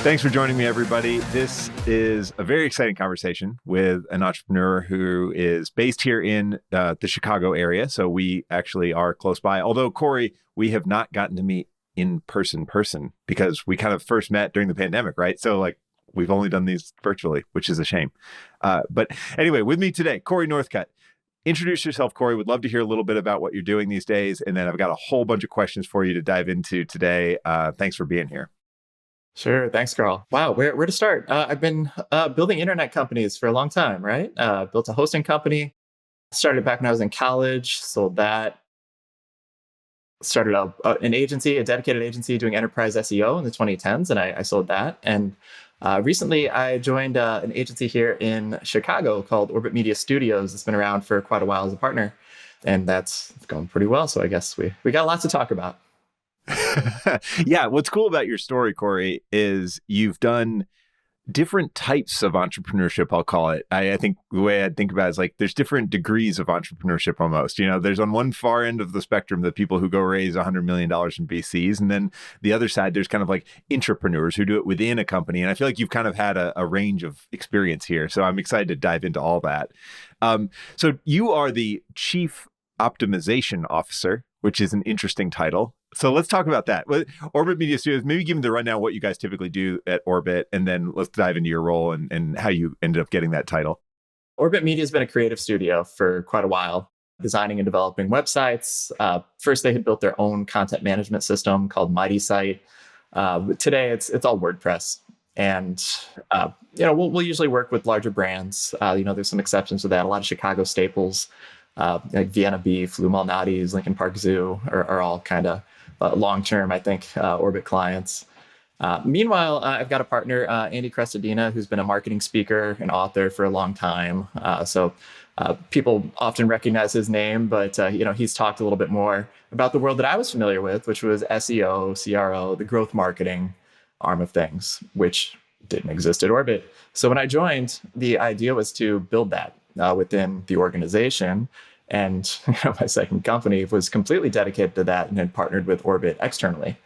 Thanks for joining me, everybody. This is a very exciting conversation with an entrepreneur who is based here in the Chicago area. So we actually are close by. Although, Corey, we have not gotten to meet in person because we kind of first met during the pandemic, right? So we've only done these virtually, which is a shame. But anyway, with me today, Corey Northcutt. Introduce yourself, Corey. Would love to hear a little bit about what you're doing these days. And then I've got a whole bunch of questions for you to dive into today. Thanks for being here. Sure. Thanks, Karl. Wow. Where to start? I've been building internet companies for a long time, right? Built a hosting company, started back when I was in college, sold that, started an agency, a dedicated agency doing enterprise SEO in the 2010s, and I sold that. And recently I joined an agency here in Chicago called Orbit Media Studios. It's been around for quite a while as a partner, and that's going pretty well. So I guess we got lots to talk about. Yeah. What's cool about your story, Corey, is you've done different types of entrepreneurship, I'll call it. I think the way I think about it is there's different degrees of entrepreneurship almost. There's on one far end of the spectrum, the people who go raise $100 million in VCs. And then the other side, there's kind of intrapreneurs who do it within a company. And I feel like you've kind of had a range of experience here. So I'm excited to dive into all that. So you are the Chief Optimization Officer, which is an interesting title. So let's talk about that. Orbit Media Studios, maybe give me the rundown of what you guys typically do at Orbit, and then let's dive into your role and how you ended up getting that title. Orbit Media has been a creative studio for quite a while, designing and developing websites. First, they had built their own content management system called Mighty Site. Today, it's all WordPress. And, we'll usually work with larger brands. There's some exceptions to that. A lot of Chicago staples, like Vienna Beef, Lou Malnati's, Lincoln Park Zoo are all kind of long-term, I think, Orbit clients. Meanwhile, I've got a partner, Andy Crestodina, who's been a marketing speaker and author for a long time. So people often recognize his name, but he's talked a little bit more about the world that I was familiar with, which was SEO, CRO, the growth marketing arm of things, which didn't exist at Orbit. So when I joined, the idea was to build that within the organization. And my second company was completely dedicated to that and had partnered with Orbit externally.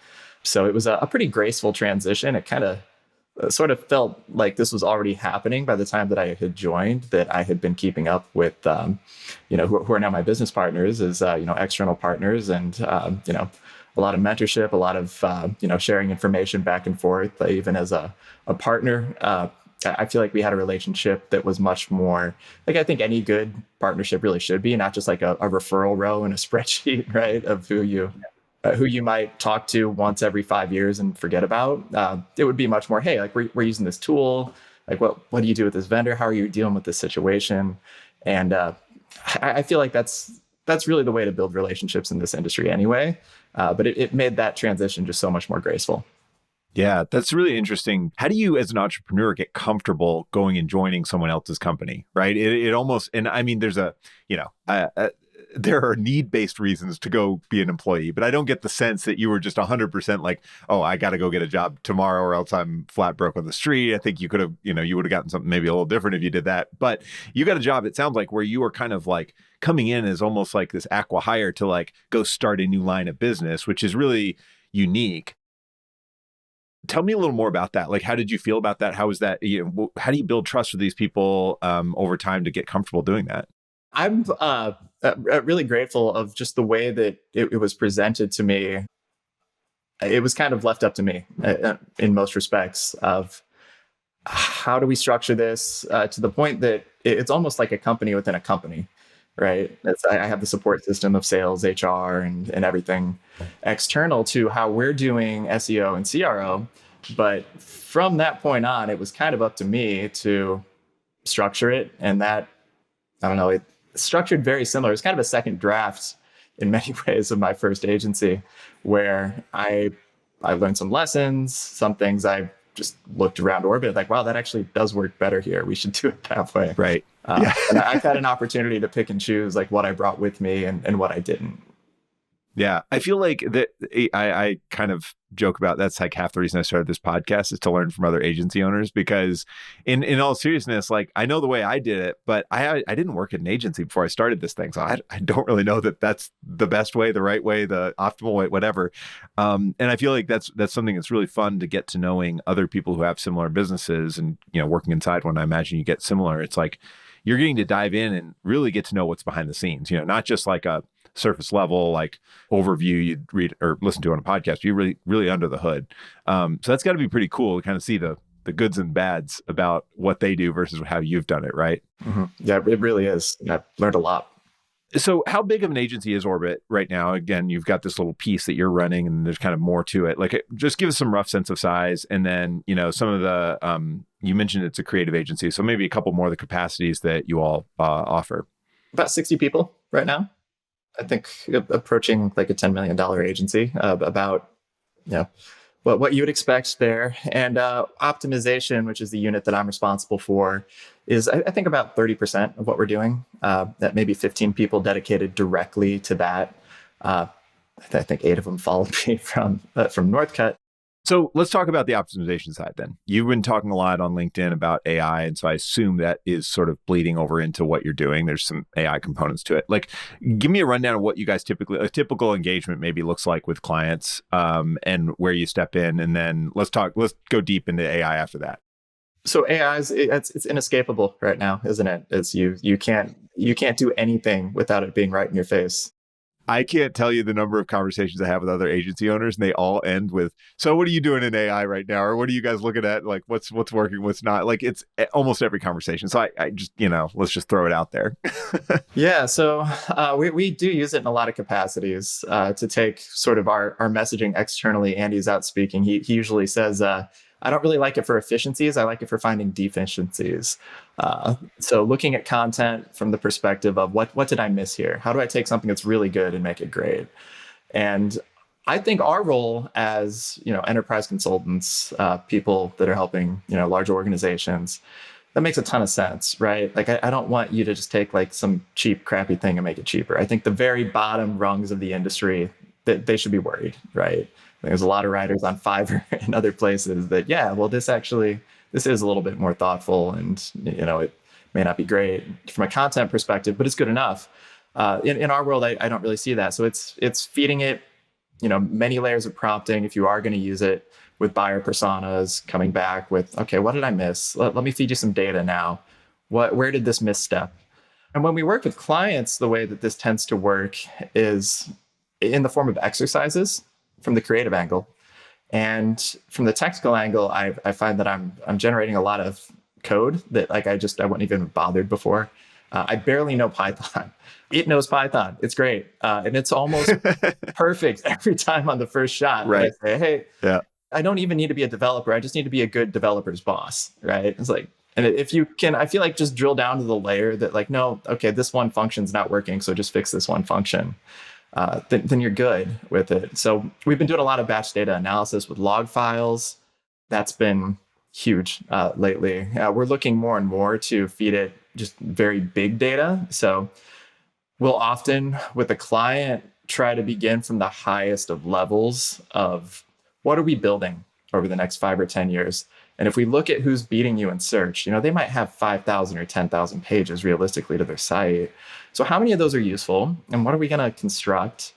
So it was a pretty graceful transition. It kind of sort of felt like this was already happening by the time that I had joined, that I had been keeping up with, who are now my business partners as, external partners, and, a lot of mentorship, a lot of, sharing information back and forth, even as a partner. I feel like we had a relationship that was much more like I think any good partnership really should be, not just like a referral row in a spreadsheet, right? Of who you might talk to once every 5 years and forget about. It would be much more, hey, we're using this tool. What do you do with this vendor? How are you dealing with this situation? And I feel like that's really the way to build relationships in this industry anyway. But it made that transition just so much more graceful. Yeah, that's really interesting. How do you, as an entrepreneur, get comfortable going and joining someone else's company, right? It almost, and I mean, there's there are need-based reasons to go be an employee, but I don't get the sense that you were just 100% like, oh, I got to go get a job tomorrow or else I'm flat broke on the street. I think you could have, you would have gotten something maybe a little different if you did that. But you got a job, it sounds like, where you were kind of coming in as almost like this acqui-hire to go start a new line of business, which is really unique. Tell me a little more about that. How did you feel about that? How was that? How do you build trust with these people over time to get comfortable doing that? I'm really grateful of just the way that it was presented to me. It was kind of left up to me in most respects of how do we structure this to the point that it's almost like a company within a company, right? I have the support system of sales, HR, and everything external to how we're doing SEO and CRO. But from that point on, it was kind of up to me to structure it. And that, I don't know, it structured very similar. It's kind of a second draft in many ways of my first agency, where I learned some lessons, some things I just looked around Orbit wow, that actually does work better here. We should do it that way. Right. And I've had an opportunity to pick and choose what I brought with me and what I didn't. Yeah, I feel like that. I kind of joke about that's like half the reason I started this podcast is to learn from other agency owners because, in all seriousness, like I know the way I did it, but I didn't work at an agency before I started this thing, so I don't really know that that's the best way, the right way, the optimal way, whatever. And I feel like that's something that's really fun to get to knowing other people who have similar businesses and working inside one. I imagine you get similar. It's like you're getting to dive in and really get to know what's behind the scenes. Not just like a surface level like overview you'd read or listen to on a podcast. You're really under the hood. So that's got to be pretty cool to kind of see the goods and bads about what they do versus how you've done it, right? Mm-hmm. Yeah, it really is. I've learned a lot. So how big of an agency is Orbit right now? Again, you've got this little piece that you're running and there's kind of more to it. Like just give us some rough sense of size. And then, some of the, you mentioned it's a creative agency. So maybe a couple more of the capacities that you all offer. About 60 people right now. I think approaching like a $10 million agency, about, what you would expect there. And optimization, which is the unit that I'm responsible for, is I think about 30% of what we're doing. That maybe 15 people dedicated directly to that. I think 8 of them followed me from Northcutt. So let's talk about the optimization side then. You've been talking a lot on LinkedIn about AI, and so I assume that is sort of bleeding over into what you're doing. There's some AI components to it. Like, give me a rundown of what you guys a typical engagement maybe looks like with clients, and where you step in, and then let's go deep into AI after that. So AI it's inescapable right now, isn't it? It's you can't do anything without it being right in your face. I can't tell you the number of conversations I have with other agency owners, and they all end with, "So, what are you doing in AI right now? Or what are you guys looking at? Like, what's working, what's not?" Like, it's almost every conversation. So, I just, let's just throw it out there. Yeah. So, we do use it in a lot of capacities to take sort of our messaging externally. Andy's out speaking. He usually says, I don't really like it for efficiencies. I like it for finding deficiencies. So looking at content from the perspective of what did I miss here? How do I take something that's really good and make it great? And I think our role as enterprise consultants, people that are helping large organizations, that makes a ton of sense, right? Like I don't want you to just take like some cheap, crappy thing and make it cheaper. I think the very bottom rungs of the industry, that they should be worried, right? There's a lot of writers on Fiverr and other places that, this is a little bit more thoughtful and, it may not be great from a content perspective, but it's good enough. In our world, I don't really see that. So it's feeding it, many layers of prompting if you are going to use it with buyer personas coming back with, okay, what did I miss? Let me feed you some data now. Where did this misstep? And when we work with clients, the way that this tends to work is in the form of exercises from the creative angle. And from the technical angle, I find that I'm generating a lot of code that I wouldn't even have bothered before. I barely know Python. It knows Python. It's great. And it's almost perfect every time on the first shot. Right. I say, hey, yeah. I don't even need to be a developer. I just need to be a good developer's boss, right? It's like, and if you can, I feel like just drill down to the layer that like, no, okay, this one function's not working, so just fix this one function. Then you're good with it. So we've been doing a lot of batch data analysis with log files. That's been huge lately. We're looking more and more to feed it just very big data. So we'll often, with a client, try to begin from the highest of levels of what are we building over the next 5 or 10 years? And if we look at who's beating you in search, they might have 5,000 or 10,000 pages realistically to their site. So how many of those are useful? And what are we going to construct?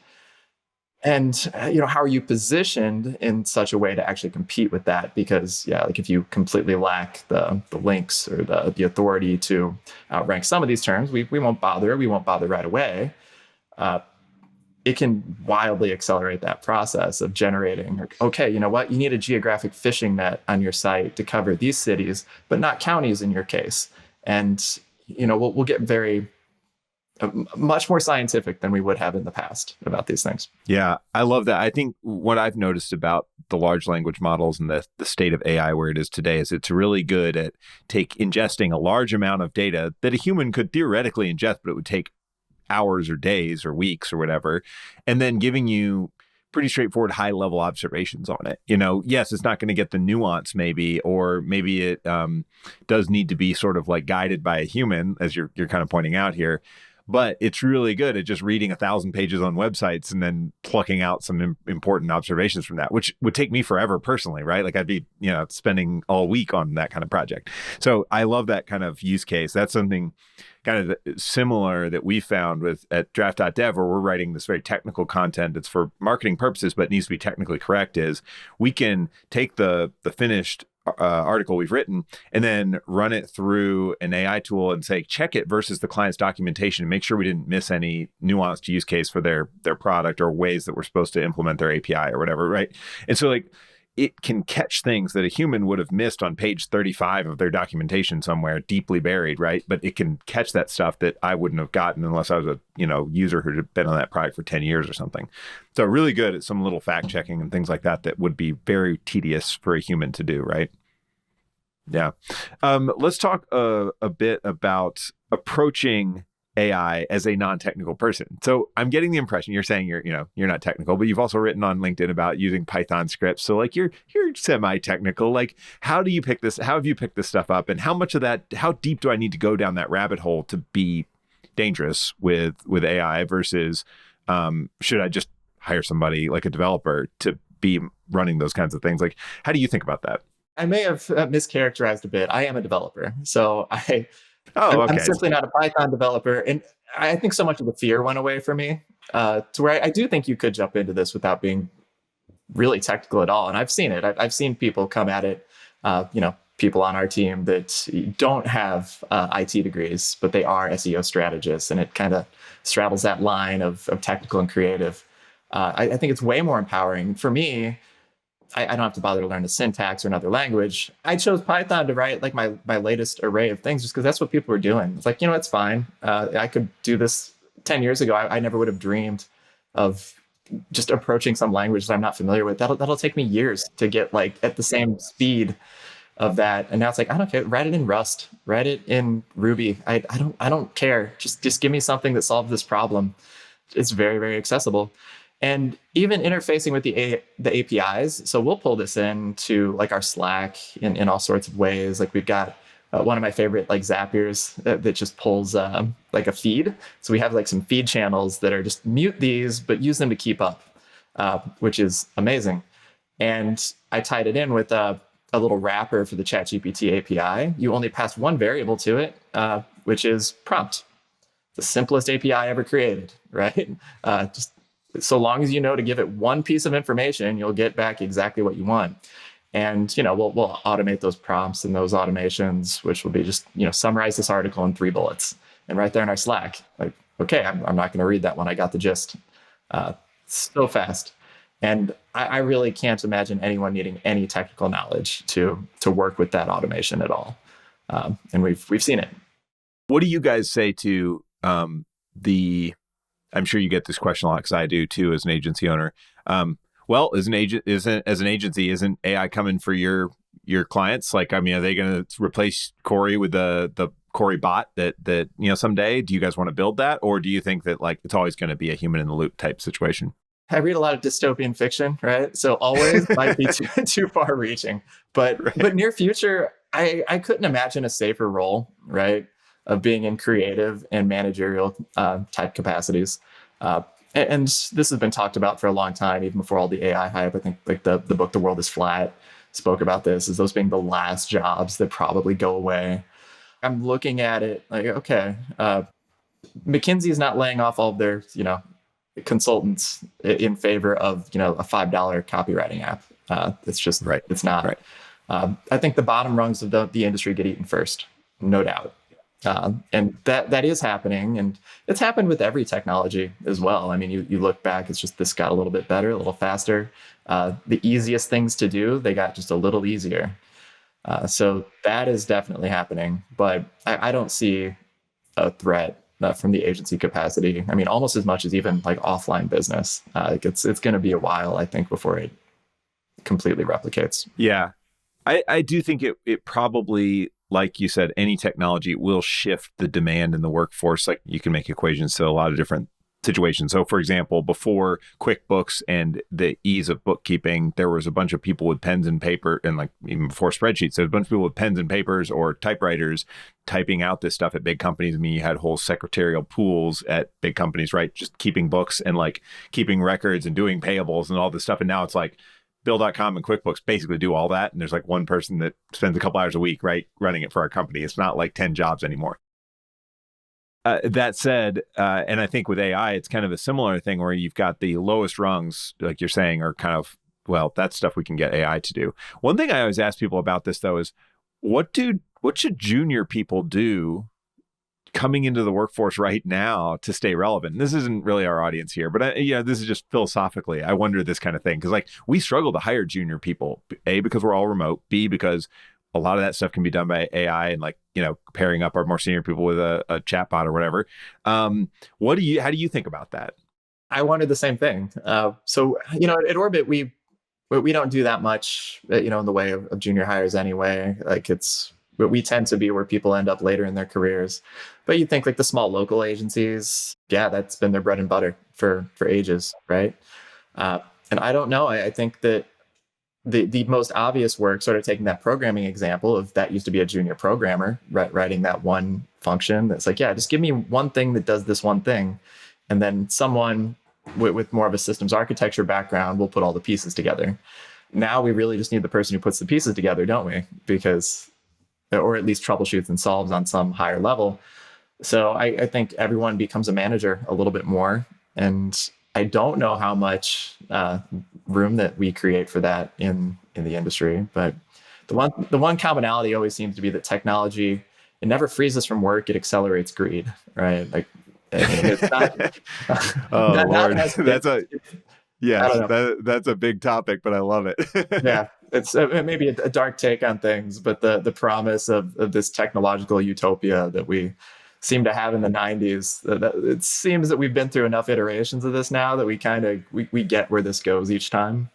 And, how are you positioned in such a way to actually compete with that? Because, if you completely lack the links or the authority to outrank some of these terms, we won't bother. We won't bother right away. It can wildly accelerate that process of generating, okay, you know what? You need a geographic fishing net on your site to cover these cities, but not counties in your case. And, we'll get very much more scientific than we would have in the past about these things. Yeah, I love that. I think what I've noticed about the large language models and the state of AI where it is today is it's really good at ingesting a large amount of data that a human could theoretically ingest, but it would take hours or days or weeks or whatever, and then giving you pretty straightforward high level observations on it. Yes, it's not going to get the nuance maybe, or maybe it does need to be sort of like guided by a human, as you're kind of pointing out here. but it's really good at just reading 1,000 pages on websites and then plucking out some important observations from that, which would take me forever personally, right? Like I'd be, spending all week on that kind of project. So I love that kind of use case. That's something kind of similar that we found with at draft.dev, where we're writing this very technical content that's for marketing purposes, but needs to be technically correct, is we can take the finished article we've written and then run it through an AI tool and say, check it versus the client's documentation and make sure we didn't miss any nuanced use case for their product or ways that we're supposed to implement their API or whatever, right? And so like it can catch things that a human would have missed on page 35 of their documentation somewhere deeply buried, right? But it can catch that stuff that I wouldn't have gotten unless I was a user who had been on that product for 10 years or something. So really good at some little fact checking and things like that would be very tedious for a human to do, right? Yeah. Let's talk a bit about approaching AI as a non-technical person. So I'm getting the impression you're saying you're not technical, but you've also written on LinkedIn about using Python scripts. So like you're semi-technical. Like how do you pick this? How have you picked this stuff up? And how much of that, how deep do I need to go down that rabbit hole to be dangerous with AI versus should I just hire somebody like a developer to be running those kinds of things? Like, how do you think about that? I may have mischaracterized a bit. I am a developer. So I'm simply not a Python developer. And I think so much of the fear went away from me to where I do think you could jump into this without being really technical at all. And I've seen it. I've seen people come at it, people on our team that don't have IT degrees, but they are SEO strategists. And it kind of straddles that line of technical and creative. I think it's way more empowering. For me, I don't have to bother to learn the syntax or another language. I chose Python to write like my latest array of things just because that's what people were doing. It's like, it's fine. I could do this 10 years ago. I never would have dreamed of just approaching some language that I'm not familiar with. That'll take me years to get like at the same speed of that. And now it's like, I don't care. Write it in Rust. Write it in Ruby. I don't care. Just give me something that solves this problem. It's very, very accessible. And even interfacing with the APIs. So we'll pull this into like our Slack in all sorts of ways. Like we've got one of my favorite like Zapiers that just pulls like a feed. So we have like some feed channels that are just mute these, but use them to keep up, which is amazing. And I tied it in with a little wrapper for the ChatGPT API. You only pass one variable to it, which is prompt. The simplest API ever created, right? Just so long as you know to give it one piece of information, you'll get back exactly what you want. And, we'll automate those prompts and those automations, which will be just, summarize this article in 3 bullets. And right there in our Slack, like, okay, I'm not going to read that one. I got the gist. So fast. And I really can't imagine anyone needing any technical knowledge to work with that automation at all. And we've seen it. What do you guys say to I'm sure you get this question a lot because I do too as an agency owner. Well, as an agency, isn't AI coming for your clients? Like, are they going to replace Corey with the Corey bot that someday? Do you guys want to build that, or do you think that like it's always going to be a human in the loop type situation? I read a lot of dystopian fiction, right? So always might be too far reaching, but near future, I couldn't imagine a safer role, right? Of being in creative and managerial type capacities. And this has been talked about for a long time, even before all the AI hype. I think like the book, The World is Flat, spoke about this as those being the last jobs that probably go away. I'm looking at it like, okay, McKinsey is not laying off all of their, consultants in favor of, a $5 copywriting app. It's just, right. It's not. Right. I think the bottom rungs of the industry get eaten first, no doubt. And that is happening, and it's happened with every technology as well. You look back, it's just this got a little bit better, a little faster. The easiest things to do, they got just a little easier. So that is definitely happening, but I don't see a threat from the agency capacity. Almost as much as even like offline business. It's going to be a while, I think, before it completely replicates. Yeah, I do think it probably, like you said, any technology will shift the demand in the workforce. Like you can make equations to a lot of different situation. So, for example, before QuickBooks and the ease of bookkeeping, there was a bunch of people with pens and paper, and like even before spreadsheets, there was a bunch of people with pens and papers or typewriters typing out this stuff at big companies. I mean, you had whole secretarial pools at big companies, right? Just keeping books and like keeping records and doing payables and all this stuff. And now it's like Bill.com and QuickBooks basically do all that. And there's like one person that spends a couple hours a week, right, running it for our company. It's not like 10 jobs anymore. That said, and I think with AI, it's kind of a similar thing where you've got the lowest rungs, like you're saying, are kind of, well, that's stuff we can get AI to do. One thing I always ask people about this, though, is what should junior people do coming into the workforce right now to stay relevant? And this isn't really our audience here, but this is just philosophically, I wonder this kind of thing. Because like we struggle to hire junior people, A, because we're all remote, B, because a lot of that stuff can be done by AI and like, pairing up our more senior people with a chatbot or whatever. How do you think about that? I wanted the same thing. So, at Orbit, we don't do that much, in the way of junior hires anyway. Like we tend to be where people end up later in their careers. But you think like the small local agencies, yeah, that's been their bread and butter for ages, right? And I don't know. I think that the most obvious work, sort of taking that programming example of that used to be a junior programmer, writing that one function that's like, yeah, just give me one thing that does this one thing. And then someone with more of a systems architecture background will put all the pieces together. Now we really just need the person who puts the pieces together, don't we? Or at least troubleshoots and solves on some higher level. So I think everyone becomes a manager a little bit more. And I don't know how much room that we create for that in the industry, but the one commonality always seems to be that technology, it never frees us from work; it accelerates greed, right? Like it's not. Oh Lord, that's a big topic, but I love it. Yeah, it's maybe a dark take on things, but the promise of this technological utopia that we seem to have in the 90s, it seems that we've been through enough iterations of this now that we get where this goes each time.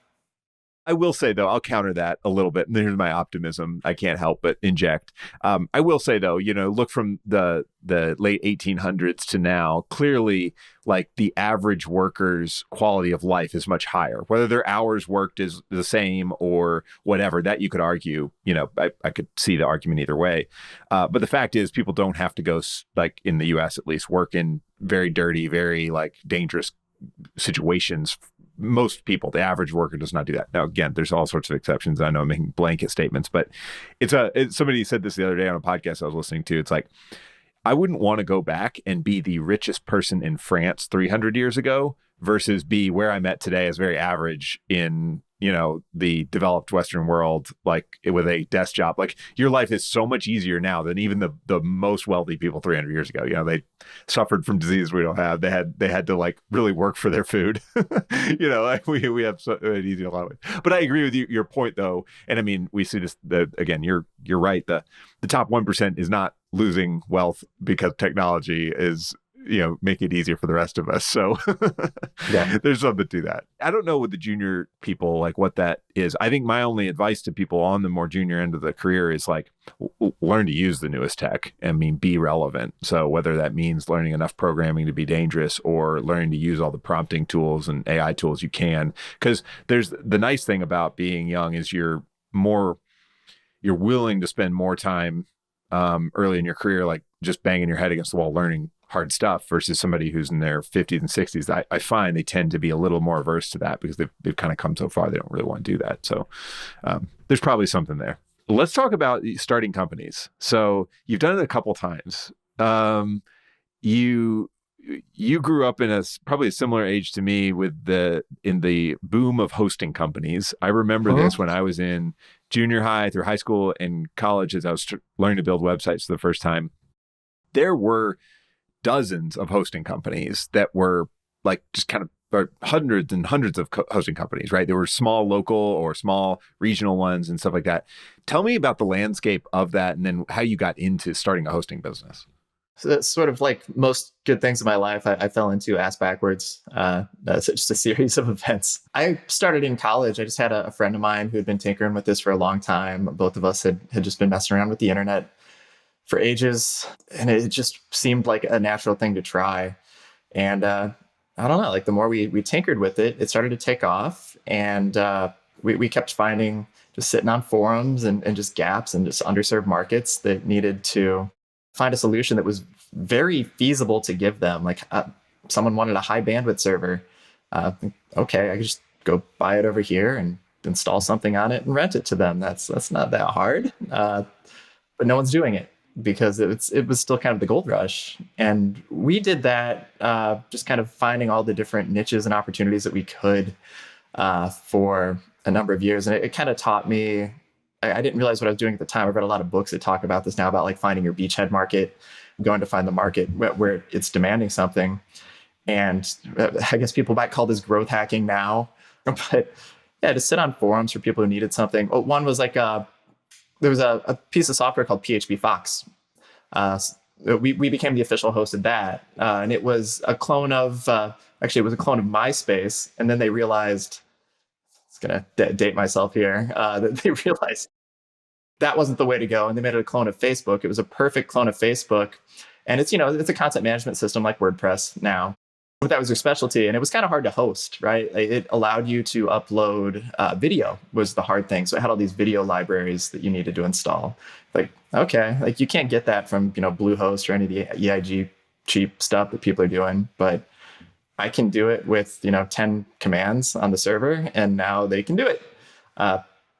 I will say, though, I'll counter that a little bit. And here's my optimism. I can't help but inject. I will say, though, look from the late 1800s to now, clearly, like the average worker's quality of life is much higher. Whether their hours worked is the same or whatever, that you could argue, I could see the argument either way. But the fact is, people don't have to go, like in the US at least, work in very dirty, very like dangerous situations. Most people, the average worker, does not do that. Now, again, there's all sorts of exceptions. I know I'm making blanket statements, but somebody said this the other day on a podcast I was listening to. It's like, I wouldn't want to go back and be the richest person in France 300 years ago versus be where I'm at today as very average in, the developed Western world, like with a desk job. Like your life is so much easier now than even the most wealthy people 300 years ago. They suffered from diseases we don't have. They had to like really work for their food. Like we have it easy in a lot of ways. But I agree with your point though. And I mean, we see this, again, you're right. The top 1% is not losing wealth because technology is, make it easier for the rest of us. So yeah, there's something to that. I don't know with the junior people, like what that is. I think my only advice to people on the more junior end of the career is like, learn to use the newest tech. I mean, be relevant. So whether that means learning enough programming to be dangerous or learning to use all the prompting tools and AI tools you can, because there's the nice thing about being young is you're willing to spend more time early in your career, like just banging your head against the wall, learning hard stuff versus somebody who's in their 50s and 60s. I find they tend to be a little more averse to that because they've kind of come so far. They don't really want to do that. So there's probably something there. Let's talk about starting companies. So you've done it a couple times. You grew up in probably a similar age to me in the boom of hosting companies. I remember this when I was in junior high through high school and college as I was learning to build websites for the first time. There were dozens of hosting companies that were like just kind of hundreds and hundreds of hosting companies, right? There were small local or small regional ones and stuff like that. Tell me about the landscape of that and then how you got into starting a hosting business. So that's sort of like most good things in my life. I fell into ass backwards. That's just a series of events. I started in college. I just had a friend of mine who had been tinkering with this for a long time. Both of us had just been messing around with the internet for ages, and it just seemed like a natural thing to try. And I don't know, like the more we tinkered with it, it started to take off. And we kept finding, just sitting on forums and just gaps and just underserved markets that needed to find a solution that was very feasible to give them. Like someone wanted a high bandwidth server. Okay, I could just go buy it over here and install something on it and rent it to them. That's not that hard. But no one's doing it because it was still kind of the gold rush. And we did that, just kind of finding all the different niches and opportunities that we could for a number of years. And it kind of taught me, I didn't realize what I was doing at the time. I've read a lot of books that talk about this now, about like finding your beachhead market, going to find the market where it's demanding something. And I guess people might call this growth hacking now. But yeah, to sit on forums for people who needed something. One was like, there was a piece of software called PHP Fox. We became the official host of that. And it was a clone of, actually, it was a clone of MySpace. And then they realized, it's going to date myself here, that they realized that wasn't the way to go. And they made it a clone of Facebook. It was a perfect clone of Facebook. And it's, it's a content management system like WordPress now. But that was their specialty. And it was kind of hard to host, right? It allowed you to upload video was the hard thing. So it had all these video libraries that you needed to install. Like, okay, like you can't get that from, Bluehost or any of the EIG cheap stuff that people are doing. But I can do it with, 10 commands on the server, and now they can do it.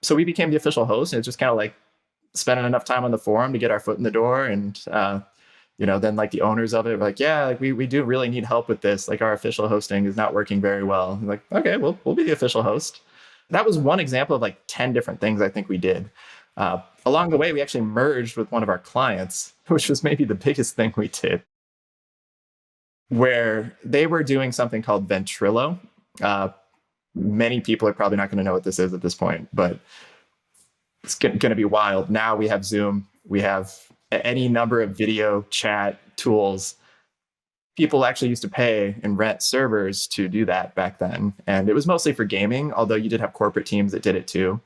So we became the official host, and it's just kind of like spending enough time on the forum to get our foot in the door. And, then like the owners of it were like, yeah, like we do really need help with this. Like our official hosting is not working very well. I'm like, okay, we'll be the official host. That was one example of like 10 different things I think we did. Along the way, we actually merged with one of our clients, which was maybe the biggest thing we did, where they were doing something called Ventrilo. Many people are probably not going to know what this is at this point, but it's going to be wild. Now we have Zoom, we have any number of video chat tools. People actually used to pay and rent servers to do that back then. And it was mostly for gaming, although you did have corporate teams that did it too.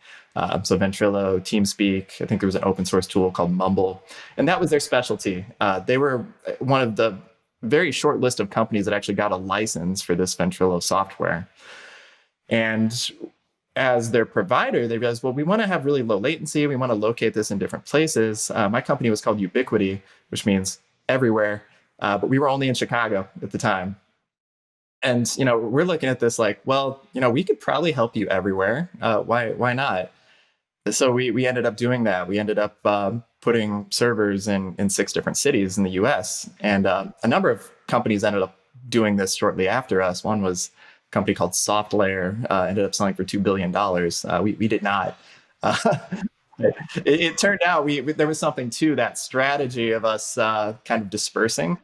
So Ventrilo, TeamSpeak, I think there was an open source tool called Mumble, and that was their specialty. They were one of the very short list of companies that actually got a license for this Ventrilo software. And as their provider, they realized, well, we want to have really low latency. We want to locate this in different places. My company was called Ubiquity, which means everywhere. But we were only in Chicago at the time. And, we're looking at this like, well, we could probably help you everywhere. Why not? So we ended up doing that. We ended up putting servers in 6 different cities in the US. And a number of companies ended up doing this shortly after us. One was a company called SoftLayer, ended up selling for $2 billion. We did not. It turned out there was something to that strategy of us kind of dispersing.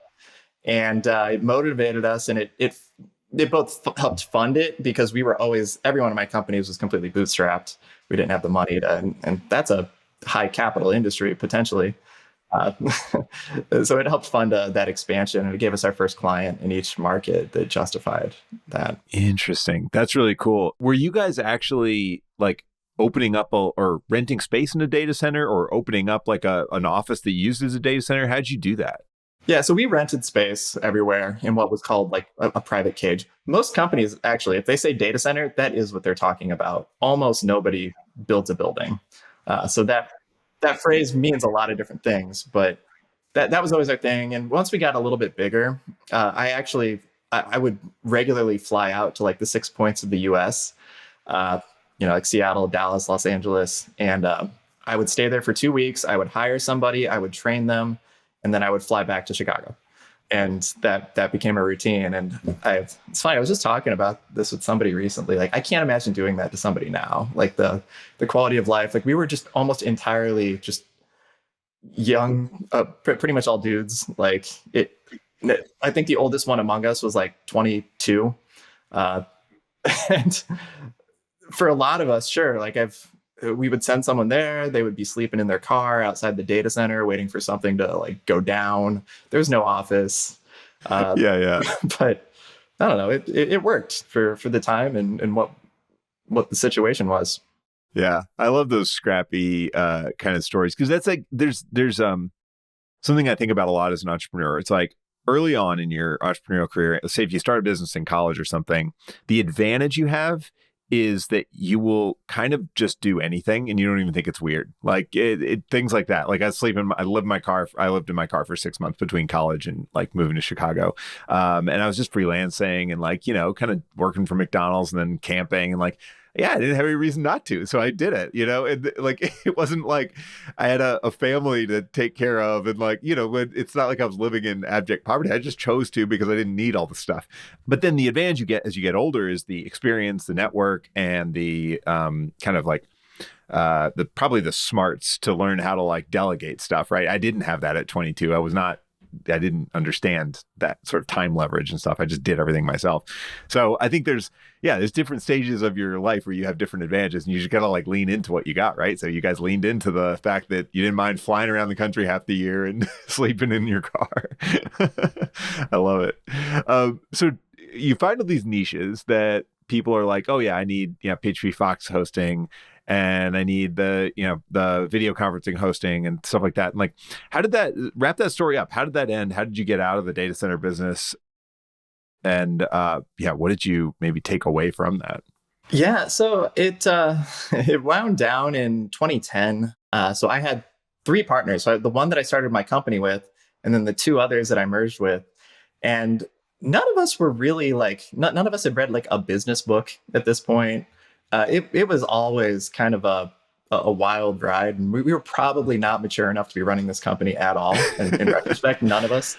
And it motivated us, and it both helped fund it, because every one of my companies was completely bootstrapped. We didn't have the money and that's a high capital industry potentially. So it helped fund that expansion, and it gave us our first client in each market that justified that. Interesting. That's really cool. Were you guys actually like opening up or renting space in a data center, or opening up like an office that you used as a data center? How'd you do that? Yeah, so we rented space everywhere in what was called like a private cage. Most companies, actually, if they say data center, that is what they're talking about. Almost nobody builds a building. So that phrase means a lot of different things, but that was always our thing. And once we got a little bit bigger, I would regularly fly out to like the 6 points of the US, like Seattle, Dallas, Los Angeles. And I would stay there for 2 weeks. I would hire somebody, I would train them, and then I would fly back to Chicago. And that became a routine. And it's funny, I was just talking about this with somebody recently. Like, I can't imagine doing that to somebody now. Like the quality of life, like we were just almost entirely just young, pretty much all dudes. Like I think the oldest one among us was like 22. And for a lot of us, sure, like we would send someone there, they would be sleeping in their car outside the data center, waiting for something to like go down. There's no office. Yeah. But I don't know, it worked for the time and what the situation was. Yeah. I love those scrappy kind of stories, because that's like, there's something I think about a lot as an entrepreneur. It's like, early on in your entrepreneurial career, let's say if you start a business in college or something, the advantage you have is that you will kind of just do anything and you don't even think it's weird. Like things like that. Like I lived in my car. I lived in my car for 6 months between college and like moving to Chicago. And I was just freelancing and like, kind of working for McDonald's and then camping and like, yeah, I didn't have any reason not to. So I did it, and like, it wasn't like I had a family to take care of. And like, it's not like I was living in abject poverty. I just chose to because I didn't need all the stuff. But then the advantage you get as you get older is the experience, the network, and the kind of like probably the smarts to learn how to like delegate stuff, right? I didn't have that at 22. I didn't understand that sort of time leverage and stuff. I just did everything myself. So I think there's different stages of your life where you have different advantages and you just got to like lean into what you got, right? So you guys leaned into the fact that you didn't mind flying around the country half the year and sleeping in your car. I love it. So you find all these niches that people are like, oh yeah, I need, PHP Fox hosting, and I need the video conferencing hosting and stuff like that. And like, how did that wrap that story up? How did that end? How did you get out of the data center business? And what did you maybe take away from that? Yeah, so it it wound down in 2010. So I had three partners. So the one that I started my company with, and then the two others that I merged with, and none of us were really like none of us had read like a business book at this point. It was always kind of a wild ride, and we were probably not mature enough to be running this company at all. And in retrospect, none of us.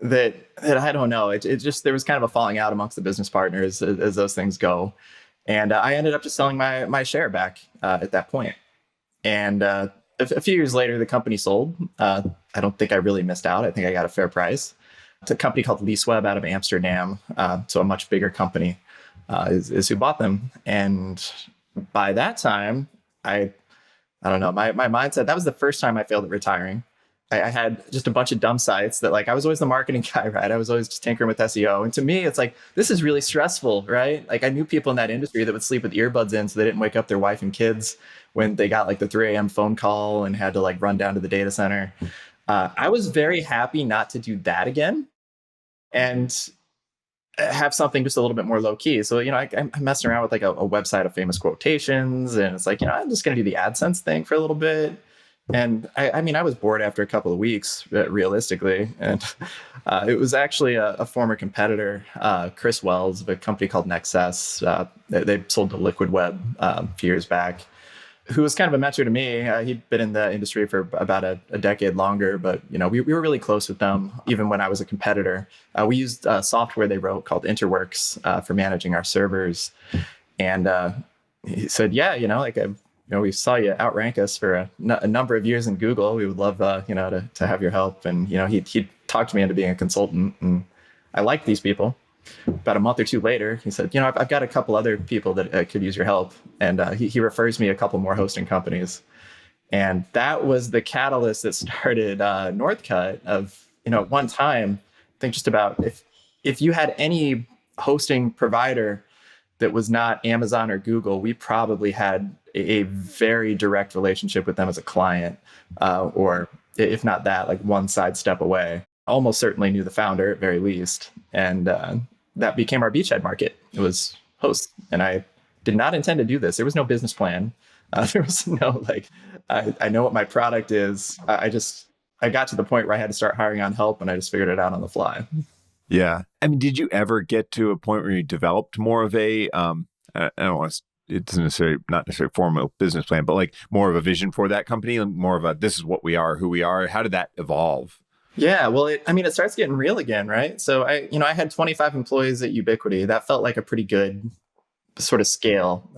That I don't know. It just there was kind of a falling out amongst the business partners as those things go, and I ended up just selling my share back at that point. And a few years later, the company sold. I don't think I really missed out. I think I got a fair price. It's a company called LeaseWeb out of Amsterdam, so a much bigger company. Is who bought them. And by that time, I don't know, my mindset, that was the first time I failed at retiring. I had just a bunch of dumb sites that like, I was always the marketing guy, right? I was always just tinkering with SEO. And to me, it's like, this is really stressful, right? Like I knew people in that industry that would sleep with earbuds in so they didn't wake up their wife and kids when they got like the 3 a.m. phone call and had to like run down to the data center. I was very happy not to do that again. And have something just a little bit more low key. So, I'm messing around with like a website of famous quotations, and it's like, I'm just going to do the AdSense thing for a little bit. And I mean, I was bored after a couple of weeks, realistically. And it was actually a former competitor, Chris Wells of a company called Nexus. They sold to Liquid Web a few years back, who was kind of a mentor to me. He'd been in the industry for about a decade longer, but we were really close with them even when I was a competitor. We used software they wrote called Interworks for managing our servers, and he said, "Yeah, we saw you outrank us for a number of years in Google. We would love to have your help." And he talked me into being a consultant, and I liked these people. About a month or two later, he said, I've got a couple other people that could use your help. And he refers me a couple more hosting companies. And that was the catalyst that started Northcutt of, at one time, think just about if you had any hosting provider that was not Amazon or Google, we probably had a very direct relationship with them as a client, or if not that, like one side step away. Almost certainly knew the founder at very least. And that became our beachhead market. It was hosts. And I did not intend to do this. There was no business plan. There was no I know what my product is. I got to the point where I had to start hiring on help, and I just figured it out on the fly. Yeah. I mean, did you ever get to a point where you developed more of a, I don't want to, it's not necessarily formal business plan, but like more of a vision for that company, and more of a, this is what we are, who we are. How did that evolve? Yeah, well, it starts getting real again, right? So I had 25 employees at Ubiquity. That felt like a pretty good sort of scale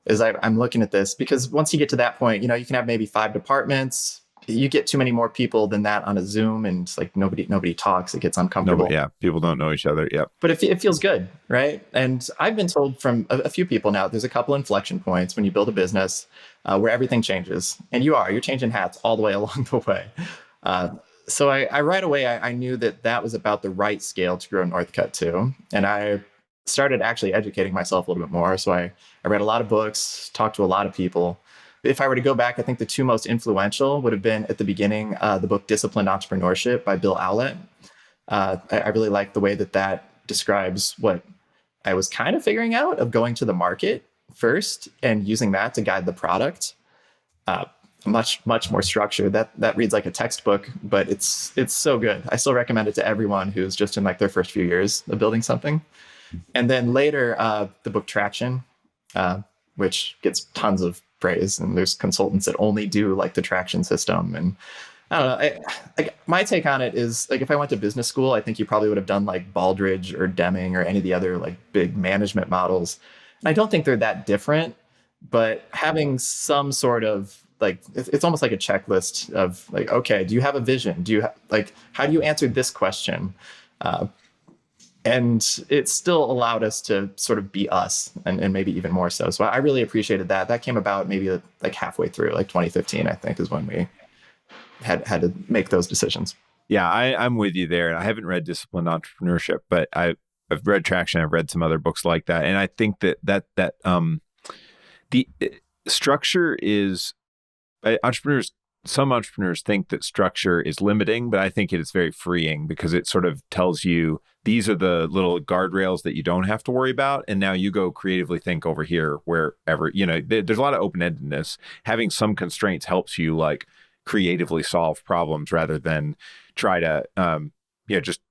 as I'm looking at this, because once you get to that point, you can have maybe 5 departments. You get too many more people than that on a Zoom, and it's like nobody talks. It gets uncomfortable. Yeah, people don't know each other. Yep. But it feels good, right? And I've been told from a few people now, there's a couple inflection points when you build a business where everything changes, and you're changing hats all the way along the way. So I right away, I knew that was about the right scale to grow Northcutt to. And I started actually educating myself a little bit more. So I read a lot of books, talked to a lot of people. If I were to go back, I think the two most influential would have been at the beginning, the book Disciplined Entrepreneurship by Bill Owlett. I really like the way that describes what I was kind of figuring out of going to the market first and using that to guide the product. Much more structured. That reads like a textbook, but it's so good. I still recommend it to everyone who's just in like their first few years of building something. And then later, the book Traction, which gets tons of praise, and there's consultants that only do like the traction system. And I don't know. My take on it is like, if I went to business school, I think you probably would have done like Baldrige or Deming or any of the other like big management models. And I don't think they're that different, but having some sort of like, it's almost like a checklist of like, okay, do you have a vision? Do you like, how do you answer this question? And it still allowed us to sort of be us, and maybe even more so. So I really appreciated that. That came about maybe like halfway through, like 2015, I think, is when we had to make those decisions. Yeah, I'm with you there. I haven't read Disciplined Entrepreneurship, but I've read Traction. I've read some other books like that, and I think that the structure is some entrepreneurs think that structure is limiting, but I think it is very freeing because it sort of tells you these are the little guardrails that you don't have to worry about. And now you go creatively think over here, wherever, there's a lot of open-endedness. Having some constraints helps you like creatively solve problems rather than try to,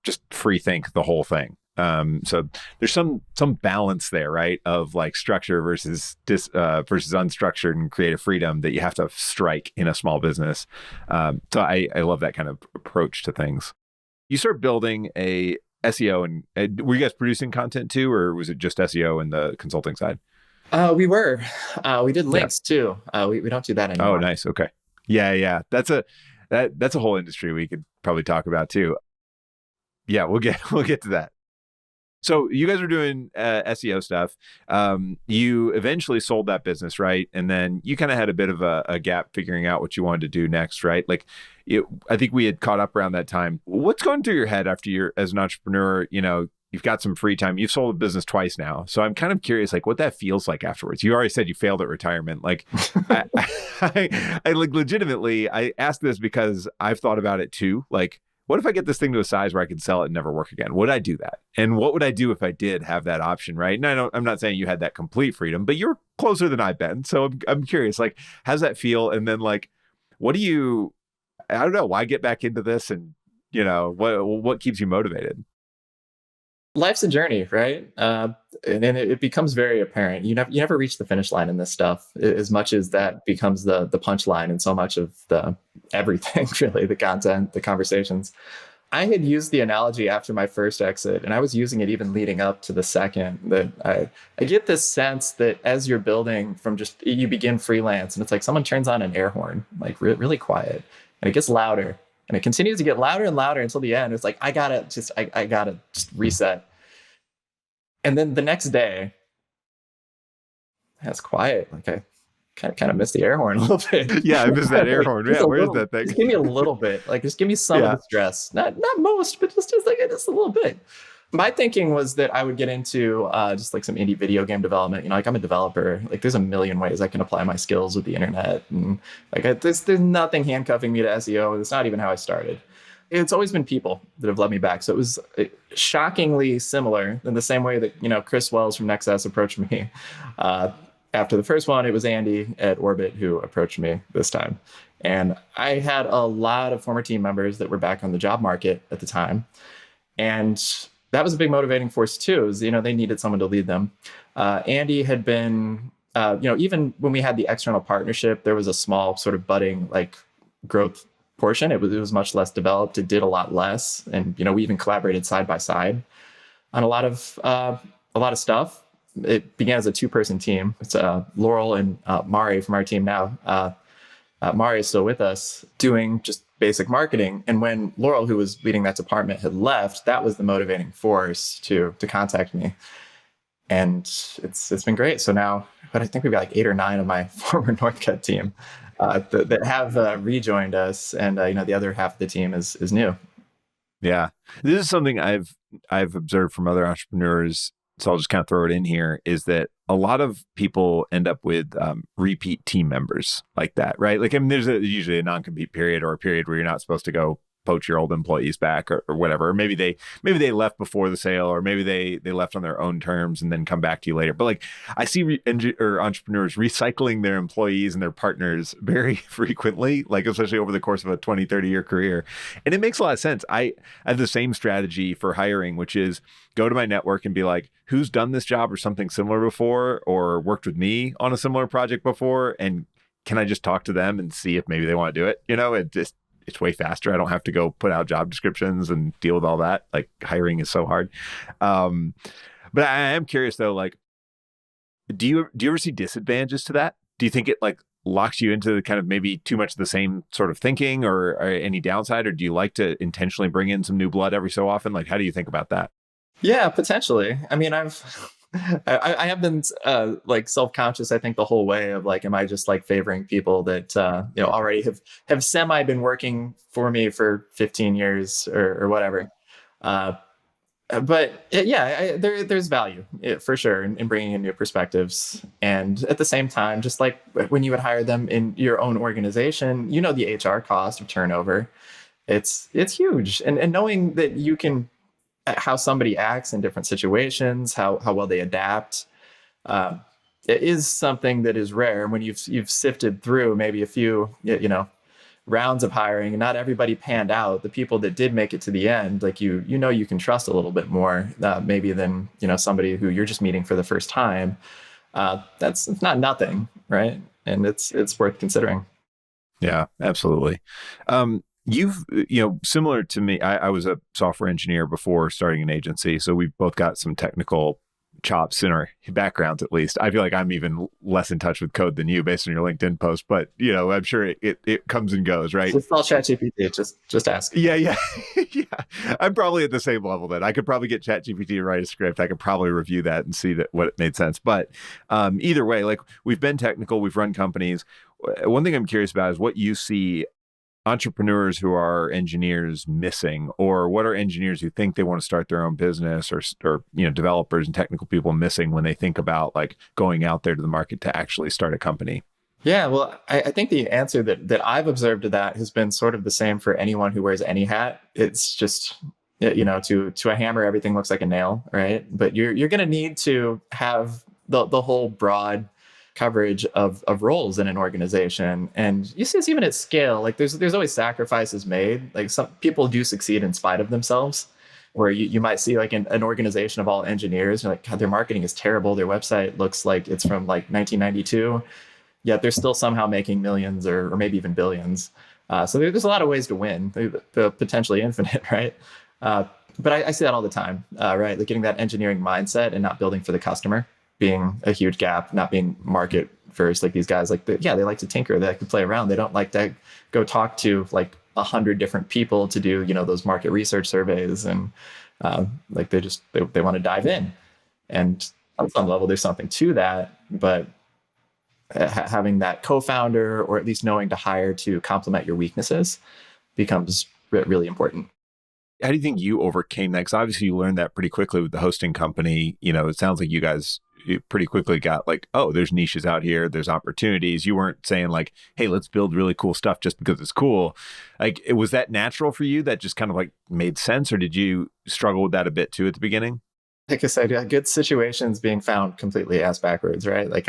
just free think the whole thing. So there's some balance there, right? Of like structure versus unstructured and creative freedom that you have to strike in a small business. So I love that kind of approach to things. You start building a SEO, and were you guys producing content too, or was it just SEO and the consulting side? We were. We did links too. We don't do that anymore. Oh, nice. Okay. Yeah. That's a whole industry we could probably talk about too. Yeah, we'll get to that. So you guys are doing SEO stuff. You eventually sold that business, right? And then you kind of had a bit of a gap figuring out what you wanted to do next, right? Like, I think we had caught up around that time. What's going through your head after you're, as an entrepreneur, you've got some free time. You've sold a business twice now. So I'm kind of curious, like, what that feels like afterwards. You already said you failed at retirement. Like, I like legitimately, I asked this because I've thought about it too. Like, what if I get this thing to a size where I can sell it and never work again? Would I do that? And what would I do if I did have that option, right? And I'm not saying you had that complete freedom, but you're closer than I've been. So I'm curious, like, how's that feel? And then like, I don't know, why get back into this? And, what keeps you motivated? Life's a journey, right? And then it becomes very apparent. You never reach the finish line in this stuff, as much as that becomes the punchline in so much of the everything, really, the content, the conversations. I had used the analogy after my first exit, and I was using it even leading up to the second, that I get this sense that as you're building from you begin freelance, and it's like someone turns on an air horn, like really quiet, and it gets louder. And it continues to get louder and louder until the end. It's like, I gotta just reset. And then the next day, it's quiet. Like, I kind of miss the air horn a little bit. Yeah, I miss that air horn. Yeah, where's that thing? Just give me a little bit. Like, just give me some of the stress. Not most, but just a little bit. My thinking was that I would get into just like some indie video game development. Like, I'm a developer. Like, there's a million ways I can apply my skills with the internet. And like, there's nothing handcuffing me to SEO. It's not even how I started. It's always been people that have led me back. So it was shockingly similar in the same way that, Chris Wells from Nexus approached me. After the first one, it was Andy at Orbit who approached me this time. And I had a lot of former team members that were back on the job market at the time. And that was a big motivating force too, is, they needed someone to lead them. Andy had been, even when we had the external partnership, there was a small sort of budding like growth portion. It was much less developed. It did a lot less. And, we even collaborated side by side on a lot of stuff. It began as a 2-person team. It's Laurel and Mari from our team now. Mari is still with us doing just basic marketing. And when Laurel, who was leading that department, had left, that was the motivating force to contact me. And it's been great. So now, but I think we've got like 8 or 9 of my former Northcutt team that have rejoined us, and the other half of the team is new. Yeah, this is something I've observed from other entrepreneurs. so I'll just kind of throw it in here, is that a lot of people end up with repeat team members like that, right? Like, I mean, there's usually a non-compete period or a period where you're not supposed to go poach your old employees back or whatever. Or maybe they left before the sale, or maybe they left on their own terms and then come back to you later. But like, I see or entrepreneurs recycling their employees and their partners very frequently, like especially over the course of a 20, 30-year career. And it makes a lot of sense. I have the same strategy for hiring, which is go to my network and be like, who's done this job or something similar before, or worked with me on a similar project before, and can I just talk to them and see if maybe they want to do it? It's way faster. I don't have to go put out job descriptions and deal with all that. Like, hiring is so hard. But I am curious though, like, do you ever see disadvantages to that? Do you think it like locks you into kind of maybe too much of the same sort of thinking, or any downside, or do you like to intentionally bring in some new blood every so often? Like, how do you think about that? Yeah, potentially. I mean, I have been like self-conscious, I think, the whole way of like, am I just like favoring people that already have semi been working for me for 15 years or whatever. But there's value for sure in bringing in new perspectives. And at the same time, just like when you would hire them in your own organization, the HR cost of turnover, it's huge. And knowing that you can how somebody acts in different situations, how well they adapt, it is something that is rare. When you've sifted through maybe a few rounds of hiring, and not everybody panned out, the people that did make it to the end, like you can trust a little bit more maybe than somebody who you're just meeting for the first time. It's not nothing, right? And it's worth considering. Yeah, absolutely. You've, similar to me, I was a software engineer before starting an agency. So we've both got some technical chops in our backgrounds, at least. I feel like I'm even less in touch with code than you based on your LinkedIn post, but I'm sure it comes and goes, right? Just call ChatGPT, just ask. Yeah. Yeah. I'm probably at the same level then. I could probably get ChatGPT to write a script. I could probably review that and see what it made sense. But either way, like, we've been technical, we've run companies. One thing I'm curious about is what you see entrepreneurs who are engineers missing, or what are engineers who think they want to start their own business, or developers and technical people missing when they think about like going out there to the market to actually start a company? Yeah, well, I think the answer that I've observed to that has been sort of the same for anyone who wears any hat. It's just, to a hammer, everything looks like a nail, right? But you're going to need to have the whole broad coverage of roles in an organization. And you see this even at scale. Like, there's always sacrifices made. Like, some people do succeed in spite of themselves, where you might see like an organization of all engineers, you're like, God, their marketing is terrible. Their website looks like it's from like 1992. Yet they're still somehow making millions or maybe even billions. So there's a lot of ways to win, the potentially infinite, right? But I see that all the time, right? Like, getting that engineering mindset and not building for the customer being a huge gap, not being market first. Like, these guys, like, they like to tinker, they like to play around. They don't like to go talk to like 100 different people to do, those market research surveys. And like, they want to dive in. And on some level, there's something to that. But having that co-founder, or at least knowing to hire to complement your weaknesses, becomes really important. How do you think you overcame that? Because obviously you learned that pretty quickly with the hosting company. It sounds like you guys pretty quickly got like, oh, there's niches out here, there's opportunities. You weren't saying like, hey, let's build really cool stuff just because it's cool. Like, was that natural for you? That just kind of like made sense? Or did you struggle with that a bit too at the beginning? Like I said, good situations being found completely ass backwards, right? Like,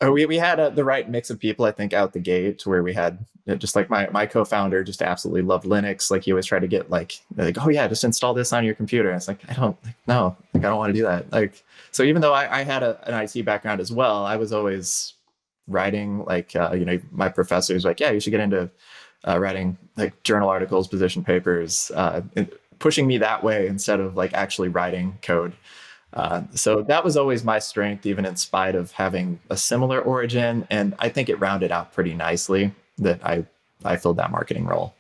we had the right mix of people, I think, out the gate, where we had just like my co-founder just absolutely loved Linux. Like, he always tried to get like, oh yeah, just install this on your computer. And it's like, I don't want to do that. Like, so even though I had an IT background as well, I was always writing like, my professors like, yeah, you should get into writing like journal articles, position papers, and pushing me that way instead of like actually writing code. So that was always my strength, even in spite of having a similar origin. And I think it rounded out pretty nicely that I filled that marketing role.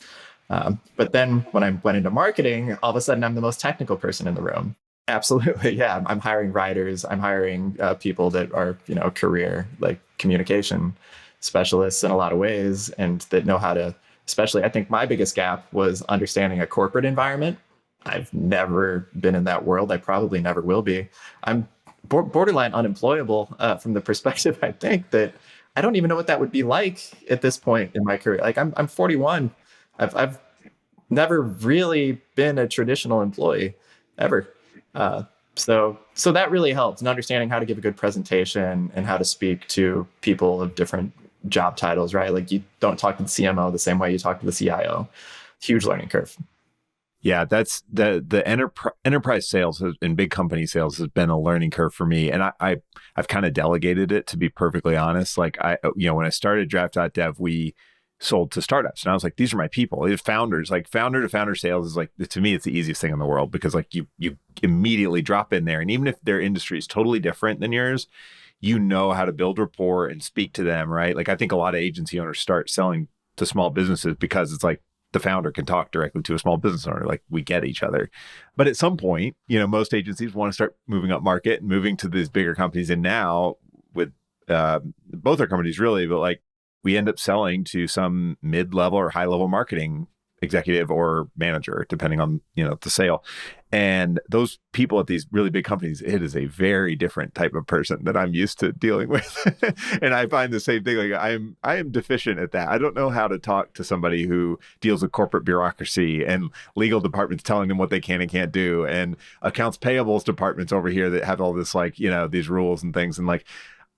But then when I went into marketing, all of a sudden I'm the most technical person in the room. Absolutely. Yeah. I'm hiring writers. I'm hiring people that are, career like communication specialists in a lot of ways, and that know how to, especially, I think my biggest gap was understanding a corporate environment. I've never been in that world. I probably never will be. I'm borderline unemployable from the perspective, I think, that I don't even know what that would be like at this point in my career. Like I'm 41. I've never really been a traditional employee ever. So that really helps in understanding how to give a good presentation and how to speak to people of different job titles, right? Like you don't talk to the CMO the same way you talk to the CIO. Huge learning curve. Yeah, that's the enterprise sales and big company sales has been a learning curve for me, and I've kind of delegated it, to be perfectly honest. Like when I started Draft.dev, we sold to startups, and I was like, these are my people. These founders, like founder to founder sales is like, to me, it's the easiest thing in the world, because like you immediately drop in there, and even if their industry is totally different than yours, you know how to build rapport and speak to them, right? Like I think a lot of agency owners start selling to small businesses because it's like the founder can talk directly to a small business owner. Like we get each other. But at some point, most agencies want to start moving up market and moving to these bigger companies. And now with both our companies really, but like we end up selling to some mid-level or high-level marketing executive or manager, depending on, the sale. And those people at these really big companies, it is a very different type of person that I'm used to dealing with. And I find the same thing. Like I am deficient at that. I don't know how to talk to somebody who deals with corporate bureaucracy and legal departments telling them what they can and can't do, and accounts payables departments over here that have all this, like, these rules and things. And like,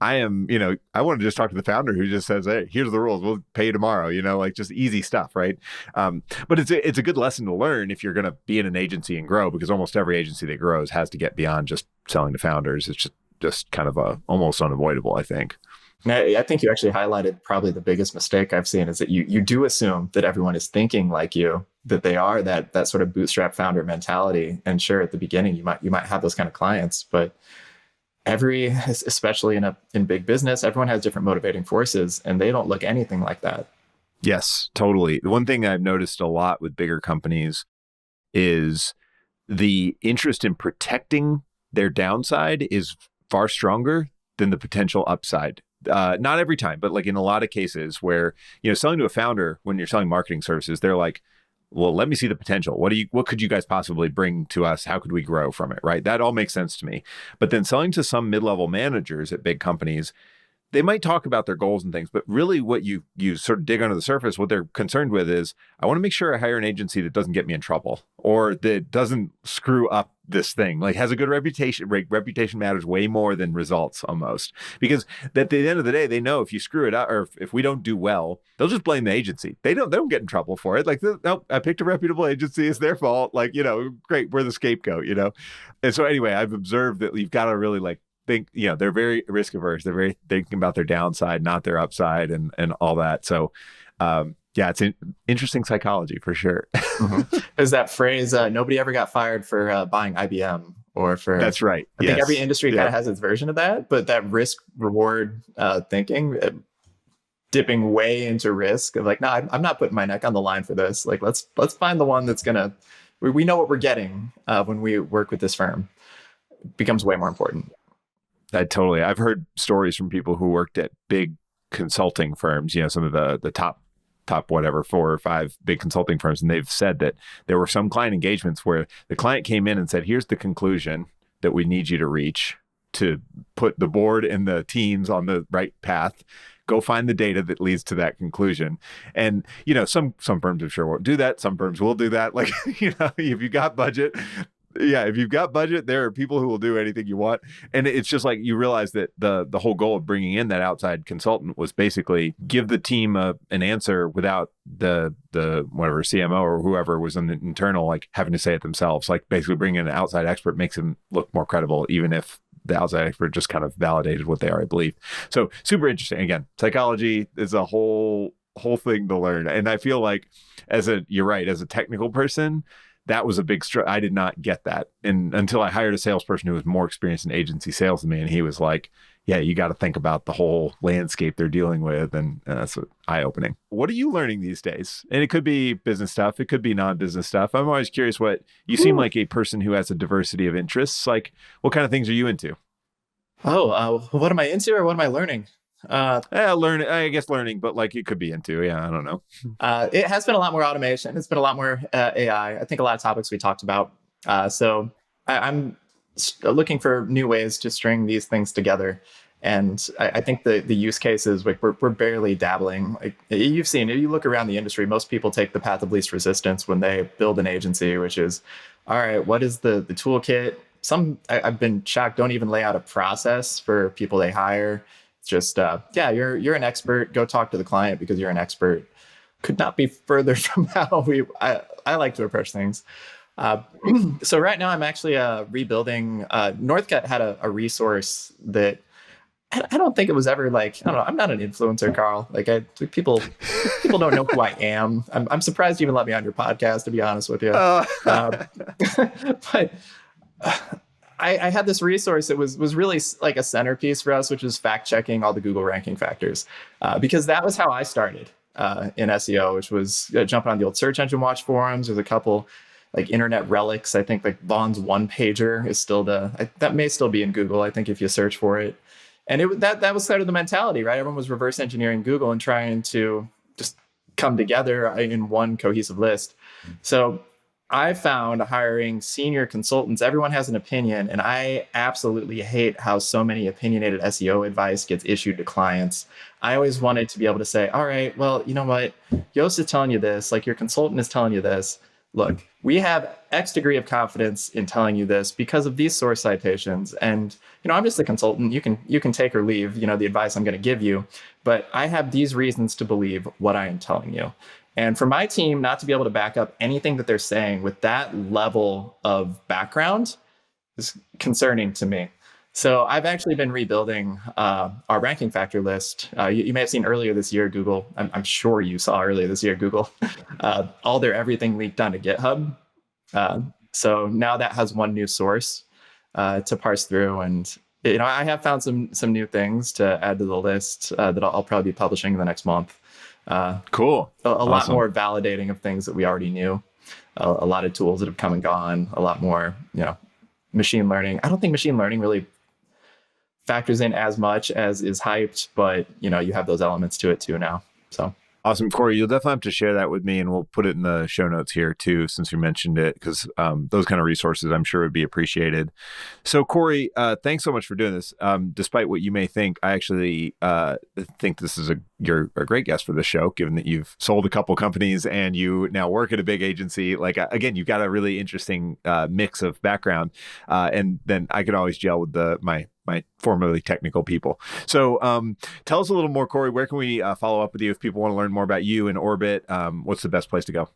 I am, I want to just talk to the founder who just says, hey, here's the rules. We'll pay you tomorrow, like just easy stuff, right? But it's a good lesson to learn if you're going to be in an agency and grow, because almost every agency that grows has to get beyond just selling to founders. It's just kind of almost unavoidable, I think. I think you actually highlighted probably the biggest mistake I've seen, is that you do assume that everyone is thinking like you, that they are that sort of bootstrap founder mentality. And sure, at the beginning, you might have those kind of clients, but especially in big business, everyone has different motivating forces, and they don't look anything like that. Yes, totally. The one thing I've noticed a lot with bigger companies is the interest in protecting their downside is far stronger than the potential upside. Not every time, but like in a lot of cases where, selling to a founder, when you're selling marketing services, they're like, well, let me see the potential. What could you guys possibly bring to us? How could we grow from it? Right. That all makes sense to me. But then selling to some mid-level managers at big companies, they might talk about their goals and things, but really what you sort of dig under the surface, what they're concerned with is, I want to make sure I hire an agency that doesn't get me in trouble, or that doesn't screw up this thing, like has a good reputation. Reputation matters way more than results, almost, because at the end of the day, they know if you screw it up, or if we don't do well, they'll just blame the agency. They don't get in trouble for it. Like, nope, I picked a reputable agency. It's their fault. Like, great. We're the scapegoat, And so anyway, I've observed that you've got to really think, they're very risk averse. They're very thinking about their downside, not their upside, and all that. So, yeah, it's interesting psychology for sure. Mm-hmm. There's that phrase, nobody ever got fired for buying IBM or for... That's right. I think every industry kind of has its version of that, but that risk reward thinking, dipping way into risk of like, no, I'm not putting my neck on the line for this. Like, let's find the one that's gonna, we know what we're getting when we work with this firm. It becomes way more important. I've heard stories from people who worked at big consulting firms, some of the top whatever 4 or 5 big consulting firms, and they've said that there were some client engagements where the client came in and said, here's the conclusion that we need you to reach to put the board and the teams on the right path. Go find the data that leads to that conclusion. And, some firms I'm sure won't do that. Some firms will do that. Like, if you got budget, if you've got budget, there are people who will do anything you want. And it's just like, you realize that the whole goal of bringing in that outside consultant was basically give the team an answer without the whatever CMO or whoever was in the internal, like having to say it themselves. Like basically bringing in an outside expert makes them look more credible, even if the outside expert just kind of validated what they already believe. So super interesting. Again, psychology is a whole thing to learn. And I feel like you're right, as a technical person, that was a big struggle. I did not get that until I hired a salesperson who was more experienced in agency sales than me. And he was like, yeah, you got to think about the whole landscape they're dealing with. And that's eye-opening. What are you learning these days? And it could be business stuff. It could be non-business stuff. I'm always curious you seem like a person who has a diversity of interests. Like, what kind of things are you into? What am I into, or what am I learning? I guess learning, but like it could be into, yeah, I don't know. It has been a lot more automation. It's been a lot more AI. I think a lot of topics we talked about. I'm looking for new ways to string these things together. And I think the use cases, like we're barely dabbling. Like you've seen, if you look around the industry, most people take the path of least resistance when they build an agency, which is, all right, what is the toolkit? I've been shocked, don't even lay out a process for people they hire. It's just, yeah, you're an expert. Go talk to the client because you're an expert. Could not be further from how I like to approach things. So right now I'm actually rebuilding. Northcutt had a resource that I don't think it was ever like, I don't know. I'm not an influencer, Karl. Like people don't know who I am. I'm surprised you even let me on your podcast, to be honest with you. But I had this resource that was really like a centerpiece for us, which is fact checking all the Google ranking factors, because that was how I started in SEO, which was jumping on the old Search Engine Watch forums. There's a couple like internet relics. I think like Vaughn's one pager is still that may still be in Google, I think, if you search for it. And that was sort of the mentality, right? Everyone was reverse engineering Google and trying to just come together in one cohesive list. So I found hiring senior consultants, everyone has an opinion, and I absolutely hate how so many opinionated SEO advice gets issued to clients. I always wanted to be able to say, all right, well, you know what? Yoast is telling you this, like your consultant is telling you this. Look, we have X degree of confidence in telling you this because of these source citations. And, I'm just a consultant. You can take or leave, the advice I'm going to give you, but I have these reasons to believe what I am telling you. And for my team not to be able to back up anything that they're saying with that level of background is concerning to me. So I've actually been rebuilding our ranking factor list. You may have seen earlier this year, Google, I'm sure you saw earlier this year, Google, all their everything leaked onto GitHub. So now that has one new source to parse through. And I have found some new things to add to the list that I'll probably be publishing in the next month. Cool. A lot more validating of things that we already knew. A lot of tools that have come and gone. A lot more, machine learning. I don't think machine learning really factors in as much as is hyped, but you have those elements to it too now. So awesome, Corey. You'll definitely have to share that with me, and we'll put it in the show notes here too, since you mentioned it, because those kind of resources I'm sure would be appreciated. So, Corey, thanks so much for doing this. Despite what you may think, I actually think this is you're a great guest for this show, given that you've sold a couple companies and you now work at a big agency. Like again, you've got a really interesting mix of background, and then I could always gel with my formerly technical people. So tell us a little more, Corey. Where can we follow up with you if people want to learn more about you and Orbit? What's the best place to go?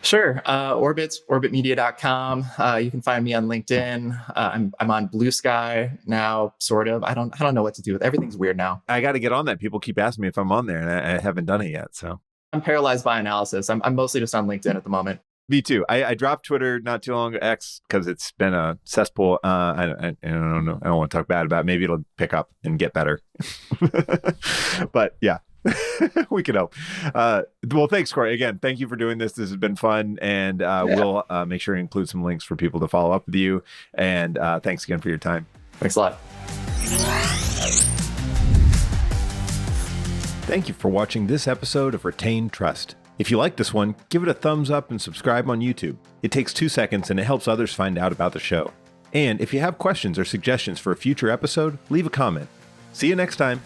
Sure. orbitmedia.com. You can find me on LinkedIn. I'm on Blue Sky now, sort of. I don't know what to do with everything's weird now. I got to get on that. People keep asking me if I'm on there, and I haven't done it yet. So I'm paralyzed by analysis. I'm mostly just on LinkedIn at the moment. Me too. I dropped Twitter not too long ago, X, because it's been a cesspool. I don't know. I don't want to talk bad about it. Maybe it'll pick up and get better. But yeah, we can hope. Well, thanks, Corey. Again, thank you for doing this. This has been fun. And we'll make sure to include some links for people to follow up with you. And thanks again for your time. Thanks a lot. Thank you for watching this episode of Retain Trust. If you like this one, give it a thumbs up and subscribe on YouTube. It takes 2 seconds and it helps others find out about the show. And if you have questions or suggestions for a future episode, leave a comment. See you next time.